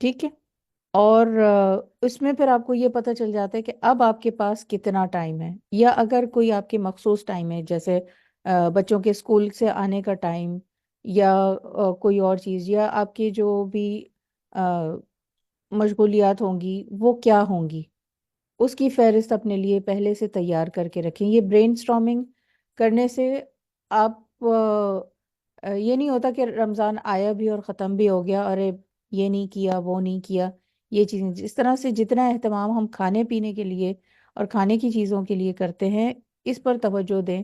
ٹھیک ہے، اور اس میں پھر آپ کو یہ پتہ چل جاتا ہے کہ اب آپ کے پاس کتنا ٹائم ہے، یا اگر کوئی آپ کے مخصوص ٹائم ہے جیسے بچوں کے اسکول سے آنے کا ٹائم، یا کوئی اور چیز، یا آپ کی جو بھی مشغولیات ہوں گی وہ کیا ہوں گی، اس کی فہرست اپنے لیے پہلے سے تیار کر کے رکھیں۔ یہ برین سٹارمنگ کرنے سے آپ یہ نہیں ہوتا کہ رمضان آیا بھی اور ختم بھی ہو گیا، ارے یہ نہیں کیا وہ نہیں کیا، یہ چیزیں جس طرح سے جتنا اہتمام ہم کھانے پینے کے لیے اور کھانے کی چیزوں کے لیے کرتے ہیں اس پر توجہ دیں،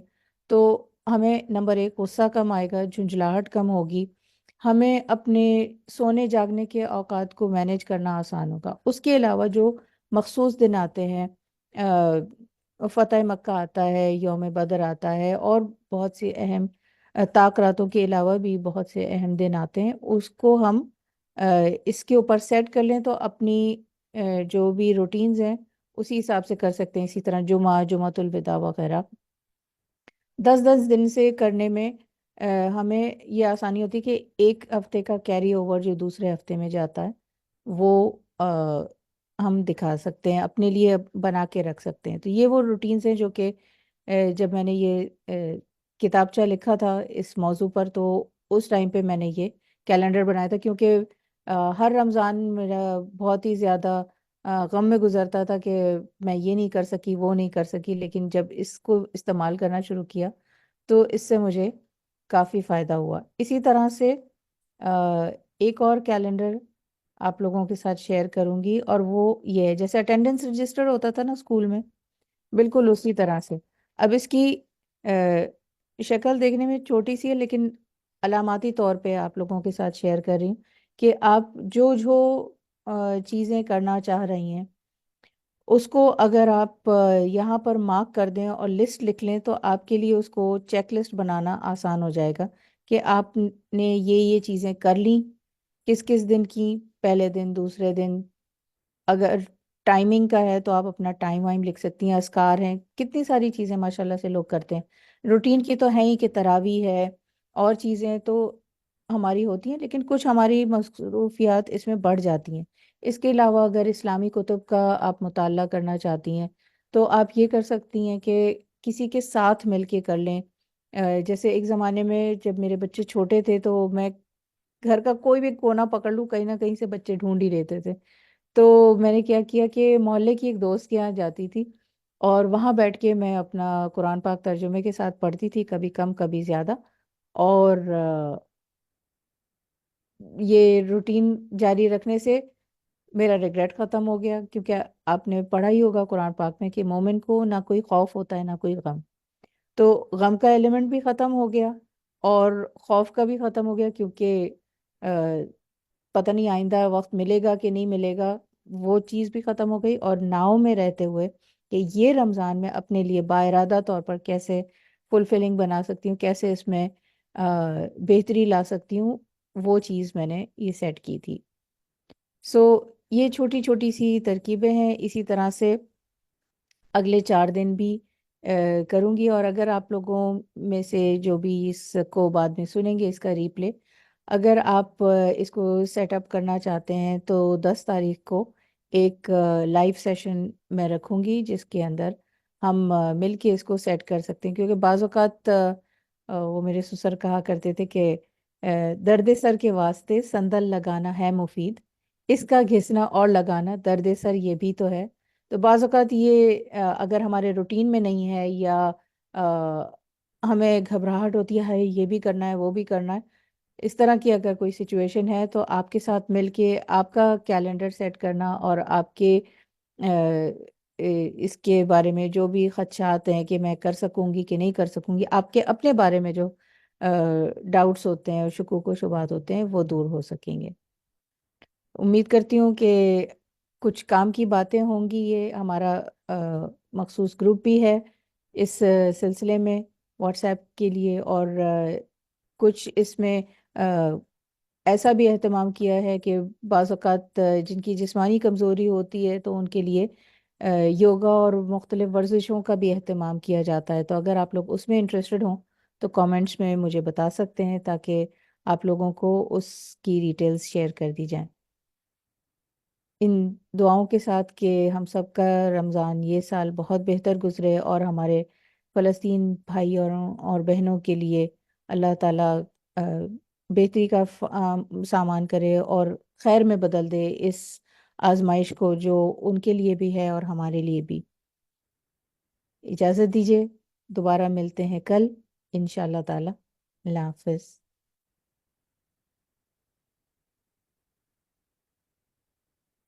تو ہمیں نمبر ایک غصہ کم آئے گا، جھنجھلاہٹ کم ہوگی، ہمیں اپنے سونے جاگنے کے اوقات کو مینیج کرنا آسان ہوگا۔ اس کے علاوہ جو مخصوص دن آتے ہیں، فتح مکہ آتا ہے، یوم بدر آتا ہے، اور بہت سی اہم طاق راتوں کے علاوہ بھی بہت سے اہم دن آتے ہیں، اس کو ہم اس کے اوپر سیٹ کر لیں تو اپنی جو بھی روٹینز ہیں اسی حساب سے کر سکتے ہیں۔ اسی طرح جمعۃ الوداع وغیرہ 10 10 دن سے کرنے میں ہمیں یہ آسانی ہوتی ہے کہ ایک ہفتے کا کیری اوور جو دوسرے ہفتے میں جاتا ہے وہ ہم دکھا سکتے ہیں، اپنے لیے بنا کے رکھ سکتے ہیں۔ تو یہ وہ روٹینز ہیں جو کہ جب میں نے یہ کتابچہ لکھا تھا اس موضوع پر تو اس ٹائم پہ میں نے یہ کیلنڈر بنایا تھا، کیونکہ ہر رمضان میرا بہت ہی زیادہ غم میں گزرتا تھا کہ میں یہ نہیں کر سکی وہ نہیں کر سکی، لیکن جب اس کو استعمال کرنا شروع کیا تو اس سے مجھے کافی فائدہ ہوا۔ اسی طرح سے ایک اور کیلنڈر آپ لوگوں کے ساتھ شیئر کروں گی، اور وہ یہ ہے جیسے اٹینڈنس رجسٹر ہوتا تھا نا اسکول میں، بالکل اسی طرح سے۔ اب اس کی شکل دیکھنے میں چھوٹی سی ہے، لیکن علاماتی طور پہ آپ لوگوں کے ساتھ شیئر کر رہی ہوں کہ آپ جو جو چیزیں کرنا چاہ رہی ہیں اس کو اگر آپ یہاں پر مارک کر دیں اور لسٹ لکھ لیں تو آپ کے لیے اس کو چیک لسٹ بنانا آسان ہو جائے گا کہ آپ نے یہ چیزیں کر لیں، کس کس دن کی، پہلے دن دوسرے دن۔ اگر ٹائمنگ کا ہے تو آپ اپنا ٹائم وائم لکھ سکتی ہیں، اذکار ہیں، کتنی ساری چیزیں ماشاءاللہ سے لوگ کرتے ہیں۔ روٹین کی تو ہے ہی کہ تراویح ہے اور چیزیں تو ہماری ہوتی ہیں، لیکن کچھ ہماری مصروفیات اس میں بڑھ جاتی ہیں۔ اس کے علاوہ اگر اسلامی کتب کا آپ مطالعہ کرنا چاہتی ہیں تو آپ یہ کر سکتی ہیں کہ کسی کے ساتھ مل کے کر لیں۔ جیسے ایک زمانے میں جب میرے بچے چھوٹے تھے تو میں گھر کا کوئی بھی کونا پکڑ لوں کہیں نہ کہیں سے بچے ڈھونڈ ہی لیتے تھے، تو میں نے کیا کیا کہ محلے کی ایک دوست کے یہاں جاتی تھی اور وہاں بیٹھ کے میں اپنا قرآن پاک ترجمے کے ساتھ پڑھتی تھی، کبھی کم کبھی زیادہ، اور یہ روٹین جاری رکھنے سے میرا ریگریٹ ختم ہو گیا، کیونکہ آپ نے پڑھا ہی ہوگا قرآن پاک میں کہ مومن کو نہ کوئی خوف ہوتا ہے نہ کوئی غم، تو غم کا ایلیمنٹ بھی ختم ہو گیا اور خوف کا بھی ختم ہو گیا، کیونکہ پتہ نہیں آئندہ وقت ملے گا کہ نہیں ملے گا، وہ چیز بھی ختم ہو گئی۔ اور ناؤ میں رہتے ہوئے کہ یہ رمضان میں اپنے لیے باارادہ طور پر کیسے فلفلنگ بنا سکتی ہوں، کیسے اس میں بہتری لا سکتی ہوں، وہ چیز میں نے یہ سیٹ کی تھی۔ سو یہ چھوٹی چھوٹی سی ترکیبیں ہیں، اسی طرح سے اگلے 4 دن بھی کروں گی۔ اور اگر آپ لوگوں میں سے جو بھی اس کو بعد میں سنیں گے اس کا ریپلے، اگر آپ اس کو سیٹ اپ کرنا چاہتے ہیں تو 10 تاریخ کو ایک لائیو سیشن میں رکھوں گی جس کے اندر ہم مل کے اس کو سیٹ کر سکتے ہیں، کیونکہ بعض اوقات وہ میرے سسر کہا کرتے تھے کہ درد سر کے واسطے سندل لگانا ہے مفید، اس کا گھسنا اور لگانا درد سر یہ بھی تو ہے۔ تو بعض اوقات یہ اگر ہمارے روٹین میں نہیں ہے، یا ہمیں گھبراہٹ ہوتی ہے یہ بھی کرنا ہے وہ بھی کرنا ہے، اس طرح کی اگر کوئی سچویشن ہے تو آپ کے ساتھ مل کے آپ کا کیلنڈر سیٹ کرنا اور آپ کے اس کے بارے میں جو بھی خدشات ہیں کہ میں کر سکوں گی کہ نہیں کر سکوں گی، آپ کے اپنے بارے میں جو ڈاؤٹس ہوتے ہیں اور شکوک و شبہات ہوتے ہیں وہ دور ہو سکیں گے۔ امید کرتی ہوں کہ کچھ کام کی باتیں ہوں گی۔ یہ ہمارا مخصوص گروپ بھی ہے اس سلسلے میں واٹس ایپ کے لیے، اور کچھ اس میں ایسا بھی اہتمام کیا ہے کہ بعض اوقات جن کی جسمانی کمزوری ہوتی ہے تو ان کے لیے یوگا اور مختلف ورزشوں کا بھی اہتمام کیا جاتا ہے۔ تو اگر آپ لوگ اس میں انٹرسٹڈ ہوں تو کامنٹس میں مجھے بتا سکتے ہیں تاکہ آپ لوگوں کو اس کی ڈیٹیلز شیئر کر دی جائیں۔ ان دعاؤں کے ساتھ کہ ہم سب کا رمضان یہ سال بہت بہتر گزرے، اور ہمارے فلسطین بھائی اور بہنوں کے لیے اللہ تعالیٰ آ، بہتری کا سامان کرے اور خیر میں بدل دے اس آزمائش کو، جو ان کے لیے بھی ہے اور ہمارے لیے بھی۔ اجازت دیجیے، دوبارہ ملتے ہیں کل انشاء اللہ تعالیٰ۔ اللہ حافظ۔